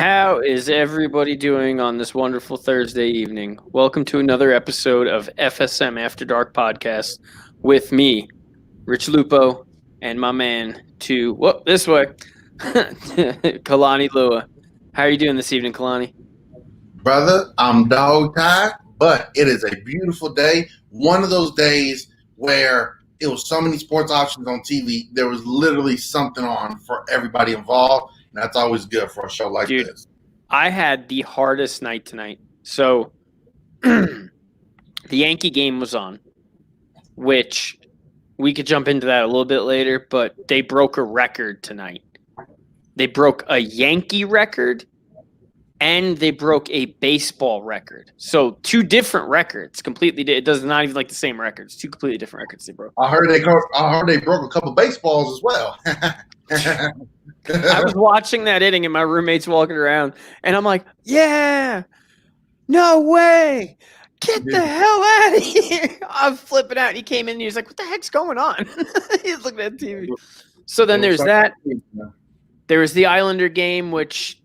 How is everybody doing on this wonderful Thursday evening? Welcome to another episode of FSM After Dark podcast with me, Rich Lupo, and my man this way, Kalani Lua. How are you doing this evening, Kalani? Brother, I'm dog tired, but it is a beautiful day. One of those days where it was so many sports options on TV, there was literally something on for everybody involved, and that's always good for a show like this. I had the hardest night tonight. So the Yankee game was on, which we could jump into that a little bit later, but they broke a record tonight. They broke a Yankee record and they broke a baseball record. So two different records, completely. It does not even like the same records. Two completely different records they broke. I heard they broke a couple baseballs as well. I was watching that inning and my roommate's walking around and I'm like, yeah, no way. Get the hell out of here. I'm flipping out. He came in and he was like, what the heck's going on? He's looking at TV. So then there's that. There was the Islander game, which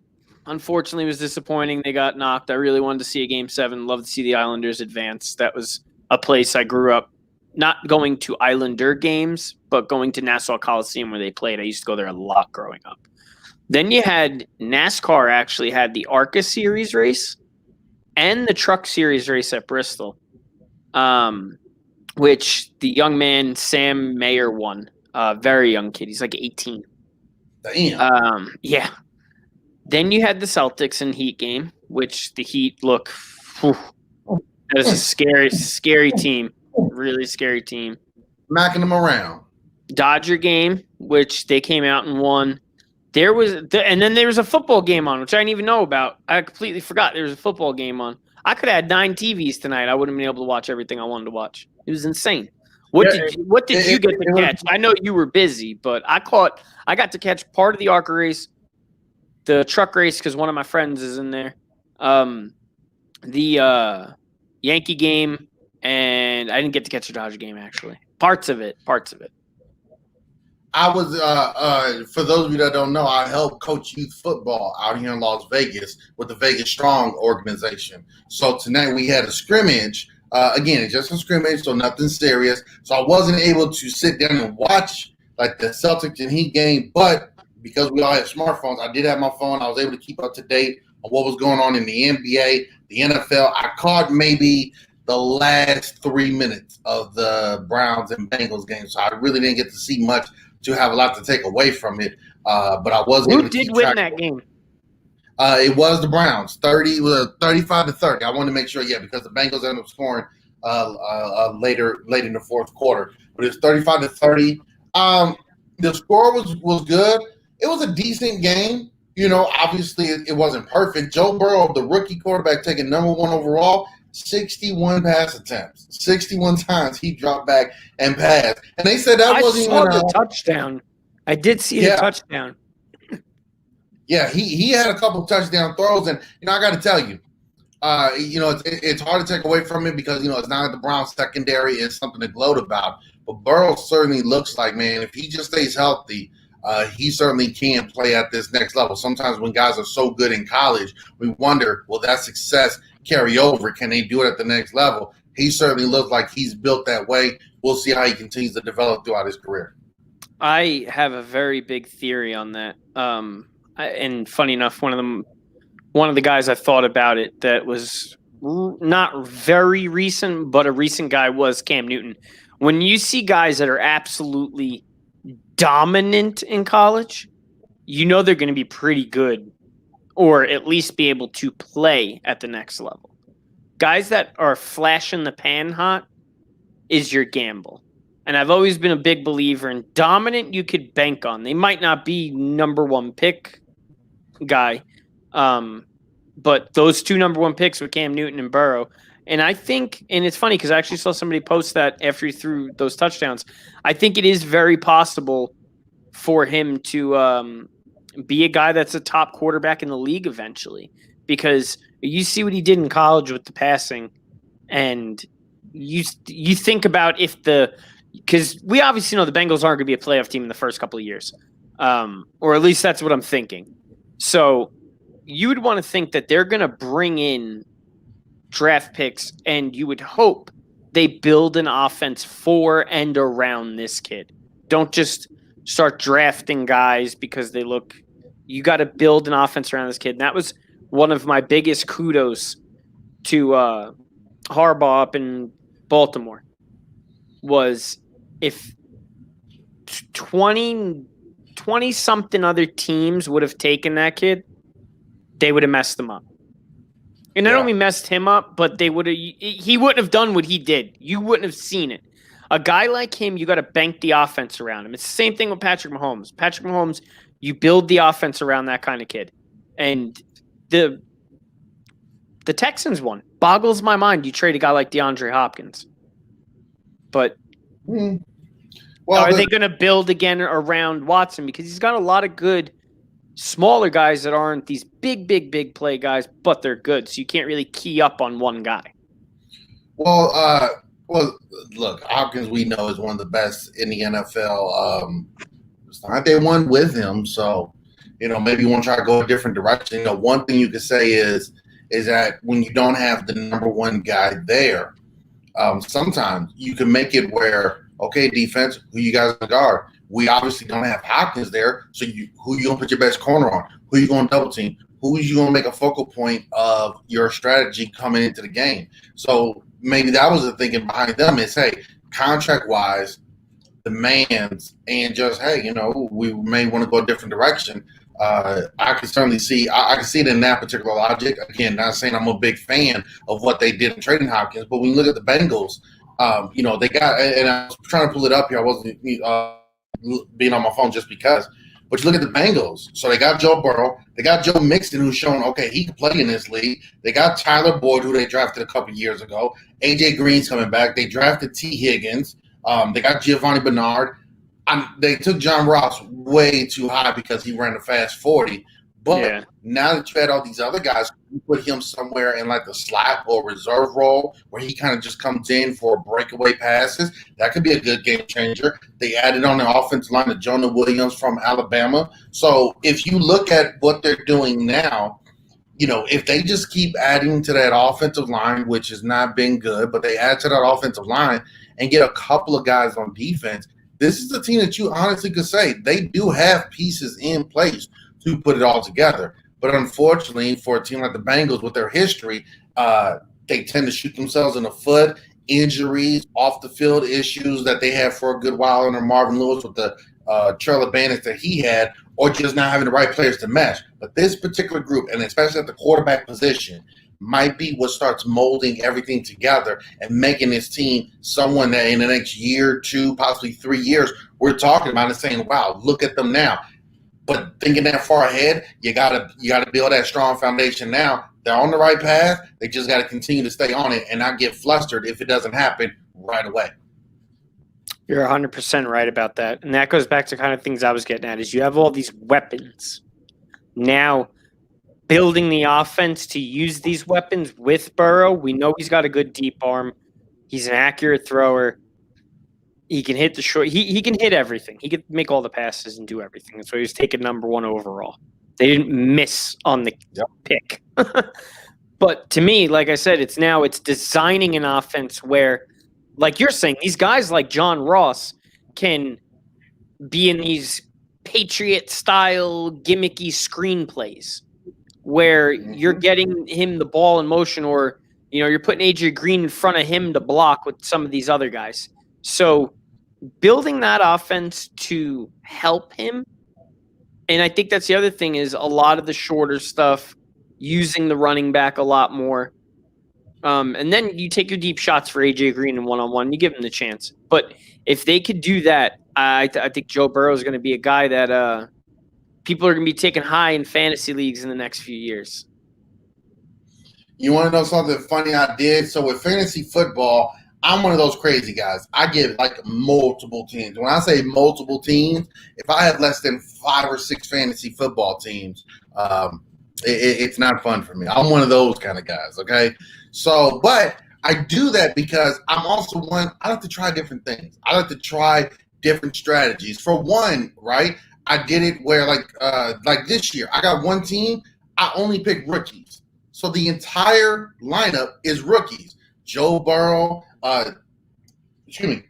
unfortunately was disappointing. They got knocked. I really wanted to see a Game 7. Love to see the Islanders advance. That was a place I grew up not going to Islander games, but going to Nassau Coliseum where they played. I used to go there a lot growing up. Then you had NASCAR actually had the ARCA Series race and the Truck Series race at Bristol, which the young man, Sam Mayer, won. Very young kid. He's like 18. Damn. Yeah. Then you had the Celtics and Heat game, which the Heat look. That was a scary team. Really scary team. Knocking them around. Dodger game, which they came out and won. And then there was a football game on, which I didn't even know about. I completely forgot there was a football game on. I could have had 9 TVs tonight. I wouldn't have been able to watch everything I wanted to watch. It was insane. What did you get to catch? I know you were busy, but I got to catch part of the ARCA race, the truck race because one of my friends is in there, the Yankee game, and I didn't get to catch the Dodger game actually. Parts of it. I was, for those of you that don't know, I help coach youth football out here in Las Vegas with the Vegas Strong organization. So tonight we had a scrimmage. Again, it's just a scrimmage, so nothing serious. So I wasn't able to sit down and watch like the Celtics and Heat game, but because we all have smartphones, I did have my phone. I was able to keep up to date on what was going on in the NBA, the NFL. I caught maybe the last 3 minutes of the Browns and Bengals game, so I really didn't get to see much to have a lot to take away from it. But I was able to keep track. Who did win that game? It was the Browns, 35-30. I wanted to make sure, because the Bengals ended up scoring late in the fourth quarter. But it was 35-30. The score was good. It was a decent game. Obviously it wasn't perfect. Joe Burrow, the rookie quarterback, taking number 1 overall, 61 pass attempts. 61 times he dropped back and passed. And they said that wasn't even the touchdown. I did see the touchdown. Yeah, he had a couple touchdown throws, and I got to tell you, it's hard to take away from it because it's not like the Browns secondary is something to gloat about. But Burrow certainly looks like, man, if he just stays healthy, he certainly can play at this next level. Sometimes when guys are so good in college, we wonder, will that success carry over? Can they do it at the next level? He certainly looks like he's built that way. We'll see how he continues to develop throughout his career. I have a very big theory on that. And funny enough, one of the guys I thought about it that was not very recent, but a recent guy was Cam Newton. When you see guys that are absolutely dominant in college, they're going to be pretty good or at least be able to play at the next level. Guys that are flash in the pan hot is your gamble. And I've always been a big believer in dominant you could bank on. They might not be number 1 pick guy, but those 2 number 1 picks with Cam Newton and Burrow. And I think, and it's funny because I actually saw somebody post that after he threw those touchdowns. I think it is very possible for him to be a guy that's a top quarterback in the league eventually, because you see what he did in college with the passing, and you think about because we obviously know the Bengals aren't going to be a playoff team in the first couple of years, or at least that's what I'm thinking. So you would want to think that they're going to bring in draft picks, and you would hope they build an offense for and around this kid. Don't just start drafting guys because they look. You got to build an offense around this kid. And that was one of my biggest kudos to Harbaugh up in Baltimore. Was if 20 something other teams would have taken that kid, they would have messed him up. And not only messed him up, but he wouldn't have done what he did. You wouldn't have seen it. A guy like him, you got to bank the offense around him. It's the same thing with Patrick Mahomes. Patrick Mahomes, you build the offense around that kind of kid. And the Texans one boggles my mind. You trade a guy like DeAndre Hopkins. But are they going to build again around Watson? Because he's got a lot of good smaller guys that aren't these big play guys, but they're good. So you can't really key up on one guy. Well, look, Hopkins we know is one of the best in the NFL. It's not they won with him, so maybe you want to try to go a different direction. One thing you could say is that when you don't have the number one guy there, sometimes you can make it where, okay, defense, who you guys guard? We obviously don't have Hopkins there, so who you gonna put your best corner on? Who you gonna double team? Who you gonna make a focal point of your strategy coming into the game? So maybe that was the thinking behind them is, hey, contract-wise, demands, and just, hey, we may want to go a different direction. I can certainly see I can see it in that particular logic. Again, not saying I'm a big fan of what they did in trading Hopkins, but when you look at the Bengals, they got, and I was trying to pull it up here. I wasn't being on my phone just because. But you look at the Bengals. So they got Joe Burrow. They got Joe Mixon, who's shown, okay, he can play in this league. They got Tyler Boyd, who they drafted a couple years ago. A.J. Green's coming back. They drafted T. Higgins. They got Giovanni Bernard. They took John Ross way too high because he ran a fast 40. But now that you had all these other guys, you put him somewhere in like the slot or reserve role where he kind of just comes in for breakaway passes. That could be a good game changer. They added on the offensive line to Jonah Williams from Alabama. So if you look at what they're doing now, if they just keep adding to that offensive line, which has not been good, but they add to that offensive line and get a couple of guys on defense, this is a team that you honestly could say they do have pieces in place to put it all together. But unfortunately, for a team like the Bengals with their history, they tend to shoot themselves in the foot, injuries, off the field issues that they had for a good while under Marvin Lewis with the trail of bandits that he had, or just not having the right players to mesh. But this particular group, and especially at the quarterback position, might be what starts molding everything together and making this team someone that in the next year, 2, possibly 3 years, we're talking about and saying, wow, look at them now. But thinking that far ahead, you gotta build that strong foundation now. They're on the right path. They just got to continue to stay on it and not get flustered if it doesn't happen right away. You're 100% right about that. And that goes back to kind of things I was getting at is you have all these weapons. Now, building the offense to use these weapons with Burrow, we know he's got a good deep arm. He's an accurate thrower. He can hit the short. He can hit everything. He can make all the passes and do everything. That's why he was taken number 1 overall. They didn't miss on the pick. But to me, like I said, it's designing an offense where, like you're saying, these guys like John Ross can be in these Patriot-style gimmicky screenplays where you're getting him the ball in motion, or you're putting AJ Green in front of him to block with some of these other guys. So building that offense to help him, and I think that's the other thing is a lot of the shorter stuff, using the running back a lot more. And then you take your deep shots for AJ Green in one-on-one, you give him the chance. But if they could do that, I think Joe Burrow is going to be a guy that people are going to be taking high in fantasy leagues in the next few years. You want to know something funny I did? So with fantasy football, I'm one of those crazy guys. I give like multiple teams. When I say multiple teams, if I have less than 5 or 6 fantasy football teams, it's not fun for me. I'm one of those kind of guys, okay? So, but I do that because I'm also one, I like to try different things. I like to try different strategies. For one, right, I did it where like this year, I got one team. I only pick rookies. So the entire lineup is rookies. Joe Burrow, excuse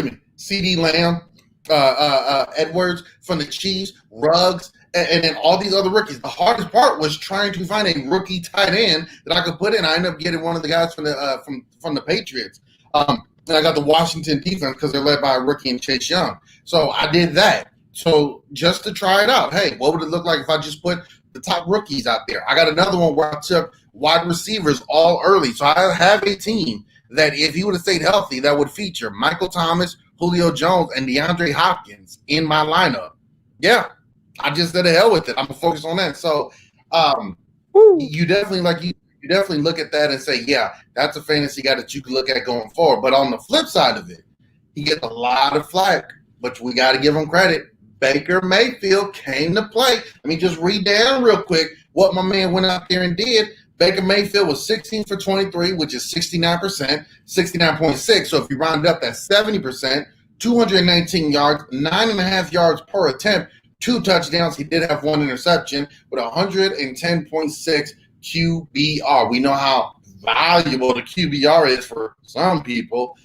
me, CD Lamb, Edwards from the Chiefs, Ruggs, and then all these other rookies. The hardest part was trying to find a rookie tight end that I could put in. I ended up getting one of the guys from the Patriots. And I got the Washington defense because they're led by a rookie in Chase Young. So I did that. So just to try it out, hey, what would it look like if I just put the top rookies out there? I got another one where I took wide receivers all early. So I have a team that if he would have stayed healthy, that would feature Michael Thomas, Julio Jones, and DeAndre Hopkins in my lineup. Yeah, I just said the hell with it. I'm going to focus on that. So you definitely you definitely look at that and say, yeah, that's a fantasy guy that you can look at going forward. But on the flip side of it, he gets a lot of flack, but we got to give him credit. Baker Mayfield came to play. I mean, just read down real quick what my man went out there and did. Baker Mayfield was 16 for 23, which is 69%, 69.6. So if you round up, that's 70%, 219 yards, 9.5 yards per attempt, 2 touchdowns. He did have 1 interception with 110.6 QBR. We know how valuable the QBR is for some people.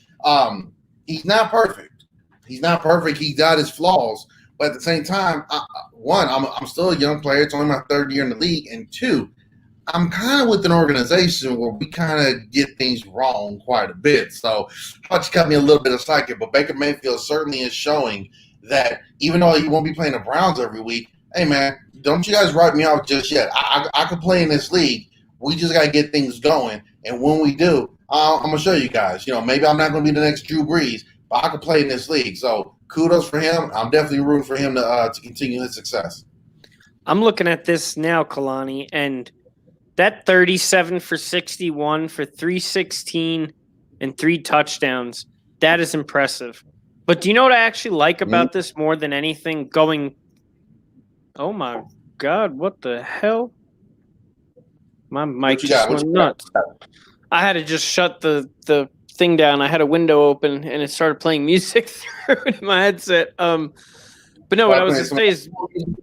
He's not perfect. He's not perfect. He's got his flaws. But at the same time, I'm still a young player. It's only my 3rd year in the league. And 2, I'm kind of with an organization where we kind of get things wrong quite a bit. So how about you cut me a little bit of slack here? But Baker Mayfield certainly is showing that even though he won't be playing the Browns every week, hey, man, don't you guys write me off just yet. I could play in this league. We just got to get things going. And when we do, I'm going to show you guys. Maybe I'm not going to be the next Drew Brees, but I could play in this league. So kudos for him. I'm definitely rooting for him to continue his success. I'm looking at this now, Kalani, and that 37 for 61 for 316 and 3 touchdowns, that is impressive. But do you know what I actually like about this more than anything? Oh my God, what the hell? My mic just went nuts. I had to just shut the thing down. I had a window open and it started playing music through it in my headset. But no, what I was going to say is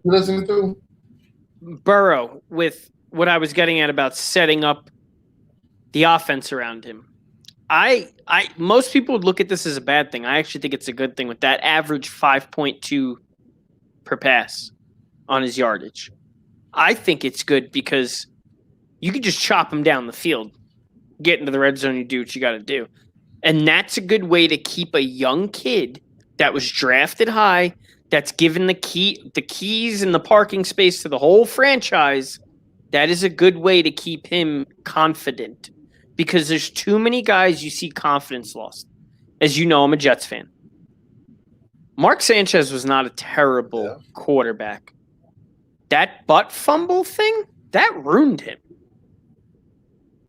listening to Burrow with what I was getting at about setting up the offense around him. Most people would look at this as a bad thing. I actually think it's a good thing with that average 5.2 per pass on his yardage. I think it's good because you can just chop him down the field, get into the red zone, you do what you got to do. And that's a good way to keep a young kid that was drafted high, that's given the keys and the parking space to the whole franchise. That is a good way to keep him confident because there's too many guys you see confidence lost. As you know, I'm a Jets fan. Mark Sanchez was not a terrible quarterback. That butt fumble thing, that ruined him.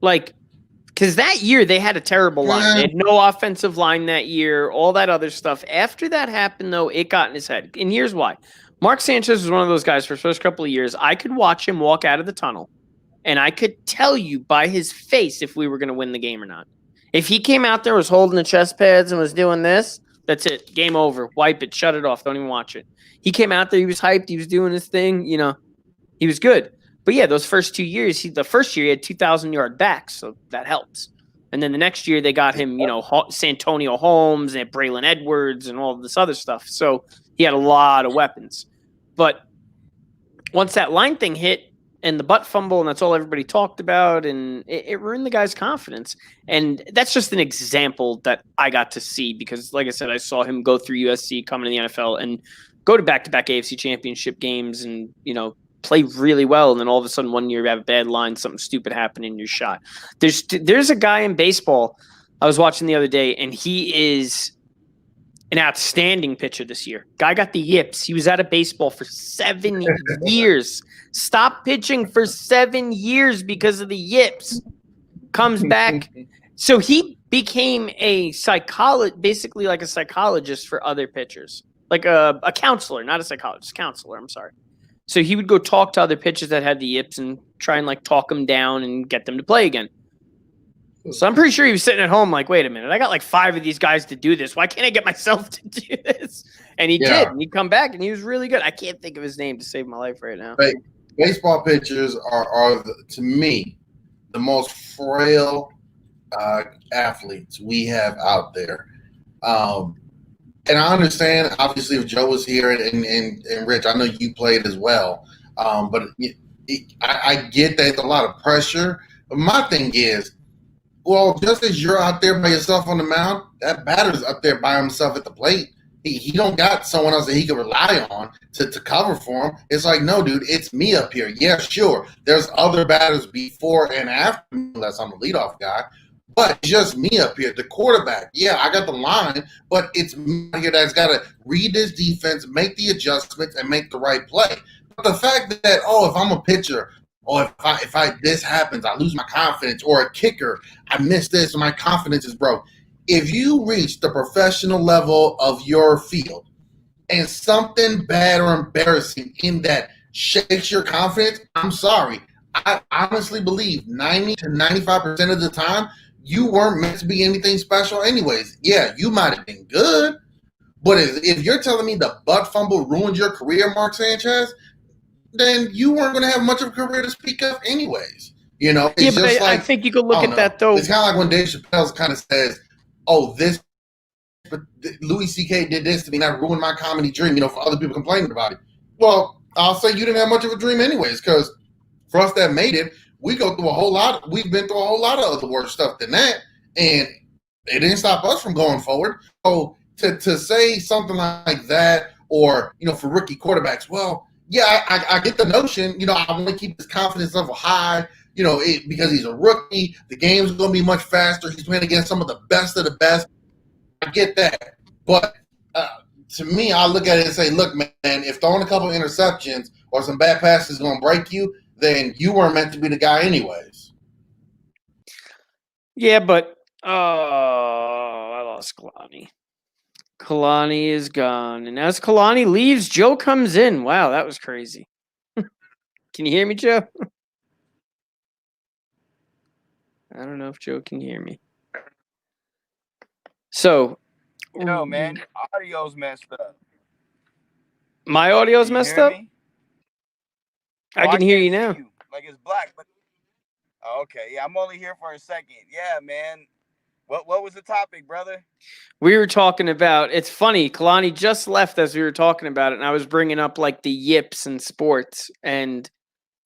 Because that year they had a terrible line. They had no offensive line that year, all that other stuff. After that happened, though, it got in his head. And here's why. Mark Sanchez was one of those guys for his first couple of years. I could watch him walk out of the tunnel, and I could tell you by his face if we were going to win the game or not. If he came out there, was holding the chest pads and was doing this, that's it. Game over. Wipe it. Shut it off. Don't even watch it. He came out there. He was hyped. He was doing his thing. He was good. But yeah, those first 2 years, the first year he had 2,000-yard backs, so that helps. And then the next year they got him, Santonio Holmes and Braylon Edwards and all of this other stuff. So he had a lot of weapons. But once that line thing hit and the butt fumble, and that's all everybody talked about, and it ruined the guy's confidence. And that's just an example that I got to see because, like I said, I saw him go through USC, come into the NFL, and go to back-to-back AFC championship games and, play really well, and then all of a sudden one year you have a bad line, something stupid happened in your shot. There's a guy in baseball I was watching the other day, and he is an outstanding pitcher this year. Guy got the yips. He was out of baseball for 7 years. Stopped pitching for 7 years because of the yips. Comes back. So he became basically like a psychologist for other pitchers. Like a counselor, not a psychologist, counselor, I'm sorry. So he would go talk to other pitchers that had the yips and try and talk them down and get them to play again. So I'm pretty sure he was sitting at home wait a minute, I got 5 of these guys to do this. Why can't I get myself to do this? And he did. And he'd come back and he was really good. I can't think of his name to save my life right now. Right. baseball pitchers are to me, the most frail athletes we have out there. And I understand, obviously, if Joe was here and Rich, I know you played as well. But I get that it's a lot of pressure. But my thing is, well, just as you're out there by yourself on the mound, that batter's up there by himself at the plate. He don't got someone else that he can rely on to cover for him. It's like, no, dude, it's me up here. Yeah, sure. There's other batters before and after me, unless I'm the leadoff guy. But it's just me up here, the quarterback. Yeah, I got the line, but it's me here that's got to read this defense, make the adjustments, and make the right play. But the fact that, if I'm a pitcher, or if I this happens, I lose my confidence, or a kicker, I miss this, and my confidence is broke. If you reach the professional level of your field and something bad or embarrassing in that shakes your confidence, I'm sorry. I honestly believe 90 to 95% of the time, you weren't meant to be anything special anyways. Yeah, you might have been good, but if you're telling me the butt fumble ruined your career, Mark Sanchez, then you weren't going to have much of a career to speak of anyways. It's Yeah, but just I like, think you could look at that, though. It's kind of like when Dave Chappelle kind of says, this, but Louis C.K. did this to me, and that ruined my comedy dream, for other people complaining about it. Well, I'll say you didn't have much of a dream anyways, because for us that made it, we've been through a whole lot of other worse stuff than that, and it didn't stop us from going forward. So to say something like that, or, for rookie quarterbacks, well, yeah, I get the notion, I want to keep his confidence level high, because he's a rookie. The game's going to be much faster. He's playing against some of the best. I get that. But to me, I look at it and say, look, man, if throwing a couple interceptions or some bad passes is going to break you, then you weren't meant to be the guy anyways. Yeah, but I lost Kalani. Kalani is gone. And as Kalani leaves, Joe comes in. Wow, that was crazy. Can you hear me, Joe? I don't know if Joe can hear me. So. No, man, your audio's messed up. My audio's messed up? I can hear you now. You. Like it's black. But... Okay, yeah, I'm only here for a second. Yeah, man. What was the topic, brother? We were talking about, it's funny, Kalani just left as we were talking about it, and I was bringing up like the yips in sports and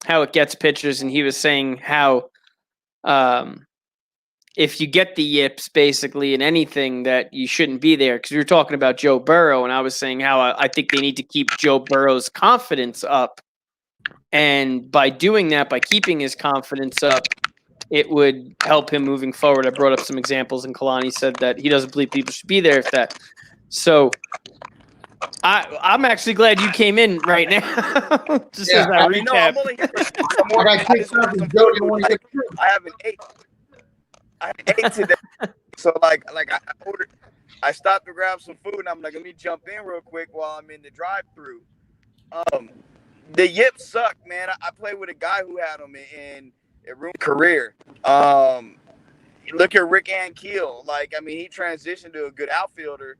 how it gets pitchers, and he was saying how if you get the yips basically in anything that you shouldn't be there, because we were talking about Joe Burrow, and I was saying how I think they need to keep Joe Burrow's confidence up, and by doing that, by keeping his confidence up, it would help him moving forward. I brought up some examples, and Kalani said that he doesn't believe people should be there if that. So I'm actually glad you came in right now. Just as I recap. I'm only here I haven't ate. I ate today. So I stopped to grab some food, and I'm like, let me jump in real quick while I'm in the drive-thru. The yips suck, man. I played with a guy who had them, and it ruined career. Look at Rick Ankiel. He transitioned to a good outfielder,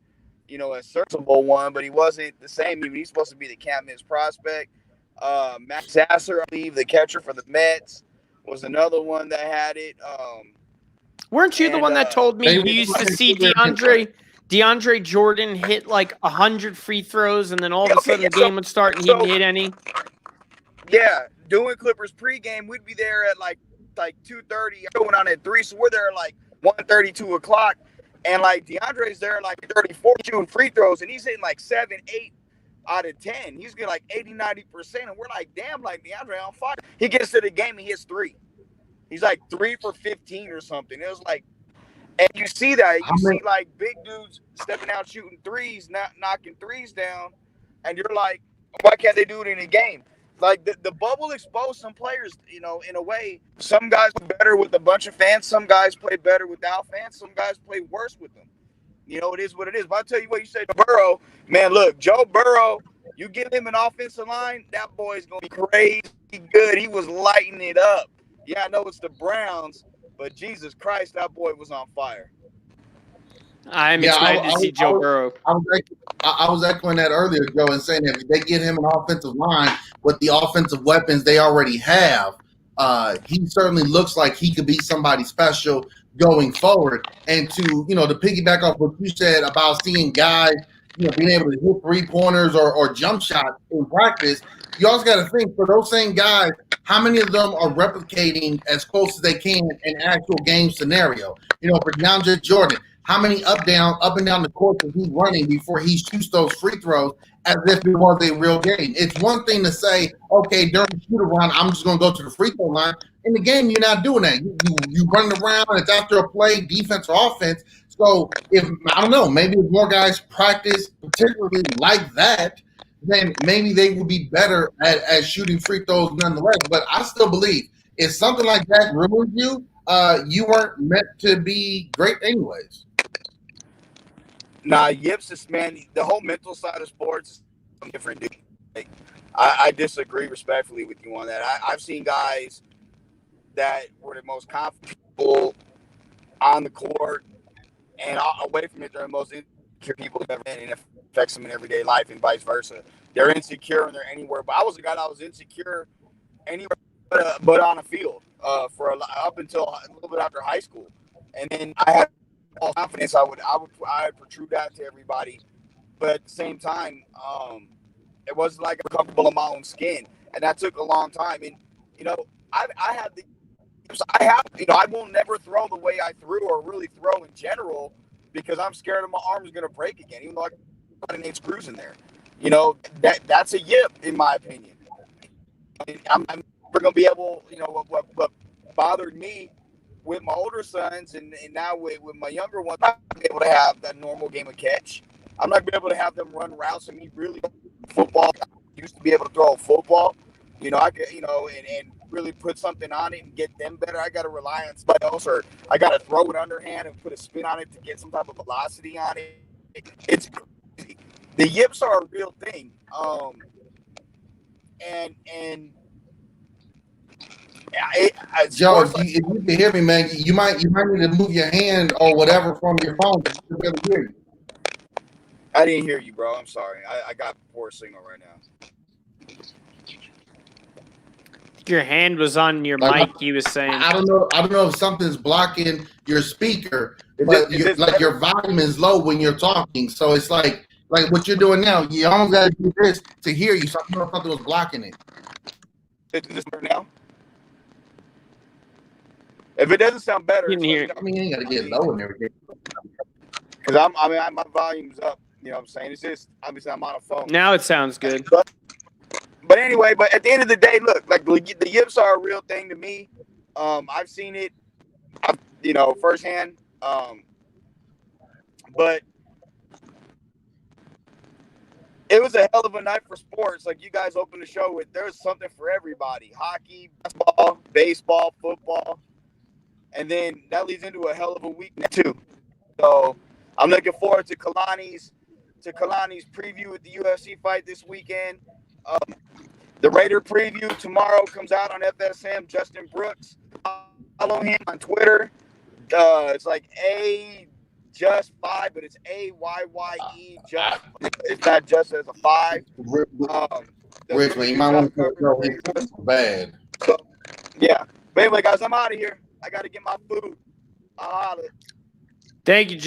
a serviceable one, but he wasn't the same. He's supposed to be the can't-miss prospect. Matt Sasser, I believe, the catcher for the Mets, was another one that had it. Weren't you the one that told me you used to see DeAndre Jordan hit like 100 free throws, and then all of a sudden the game would start and he didn't hit any? Yeah, doing Clippers pregame, we'd be there at like 2:30, going on at 3, so we're there at like 1:30, 2 o'clock, and DeAndre's there at like 34 shooting free throws, and he's hitting like 7, 8 out of 10. He's getting like 80, 90%, and we're like, damn, DeAndre on fire. He gets to the game, he hits 3. He's like 3 for 15 or something. It was like, and you see that. You see big dudes stepping out shooting threes, not knocking threes down, and you're like, why can't they do it in a game? The bubble exposed some players, in a way. Some guys play better with a bunch of fans. Some guys play better without fans. Some guys play worse with them. It is what it is. But I'll tell you what, you said Burrow. Man, look, Joe Burrow, you give him an offensive line, that boy's going to be crazy good. He was lighting it up. Yeah, I know it's the Browns, but Jesus Christ, that boy was on fire. I'm excited to see Joe Burrow. I was echoing that earlier, Joe, and saying that if they get him an offensive line with the offensive weapons they already have, he certainly looks like he could be somebody special going forward. And to piggyback off what you said about seeing guys, being able to hit 3-pointers or jump shots in practice, you also got to think for those same guys, how many of them are replicating as close as they can in actual game scenario? For DeAndre Jordan, how many up and down the court is he running before he shoots those free throws as if it was a real game? It's one thing to say, okay, during the shoot around, I'm just going to go to the free throw line. In the game, you're not doing that. You running around, it's after a play, defense or offense. So if, I don't know, maybe if more guys practice particularly like that, then maybe they would be better at shooting free throws nonetheless. But I still believe if something like that ruins you, you weren't meant to be great anyways. Nah, yips is, man, the whole mental side of sports is different, dude. Like, I disagree respectfully with you on that. I've seen guys that were the most confident people on the court and away from it. They're the most insecure people ever been, and it affects them in everyday life and vice versa. They're insecure and they're anywhere. But I was a guy that was insecure anywhere but on a field for up until a little bit after high school. And then I had all confidence. I would protrude that to everybody. But at the same time, it wasn't like I'm comfortable in my own skin. And that took a long time. And, I will never throw the way I threw or really throw in general because I'm scared that my arm is going to break again, even though I got an 8 screws in there. That's a yip, in my opinion. I'm never going to be able, what bothered me with my older sons and now with my younger ones, I'm not going to be able to have that normal game of catch. I'm not going to be able to have them run routes and me really football. I used to be able to throw a football. I could, and really put something on it and get them better. I got to rely on somebody else, or I got to throw it underhand and put a spin on it to get some type of velocity on it. It's crazy. The yips are a real thing. Joe, if you can hear me, man, you might need to move your hand or whatever from your phone. I didn't hear you, bro. I'm sorry. I got poor signal right now. Your hand was on your mic. He was saying. I don't know if something's blocking your speaker, but your volume is low when you're talking. So it's like what you're doing now. You almost got to do this to hear you. So I don't know if something was blocking it. Is this better now? If it doesn't sound better, you ain't got to get low and everything. Because my volume's up. You know what I'm saying? It's just obviously I'm on a phone. Now it sounds good. But anyway, at the end of the day, look, like the yips are a real thing to me. I've seen it, firsthand. But it was a hell of a night for sports. Like you guys opened the show with, there's something for everybody: hockey, basketball, baseball, football, and then that leads into a hell of a week too. So I'm looking forward to Kalani's preview with the UFC fight this weekend. The Raider preview tomorrow comes out on FSM. Justin Brooks, follow him on Twitter. It's like just5, but it's AYYE. Just, it's not just as a 5. Richmond, you might want to go bad. So, yeah. But anyway, guys, I'm out of here. I got to get my food. I'll holler. Thank you, Jim.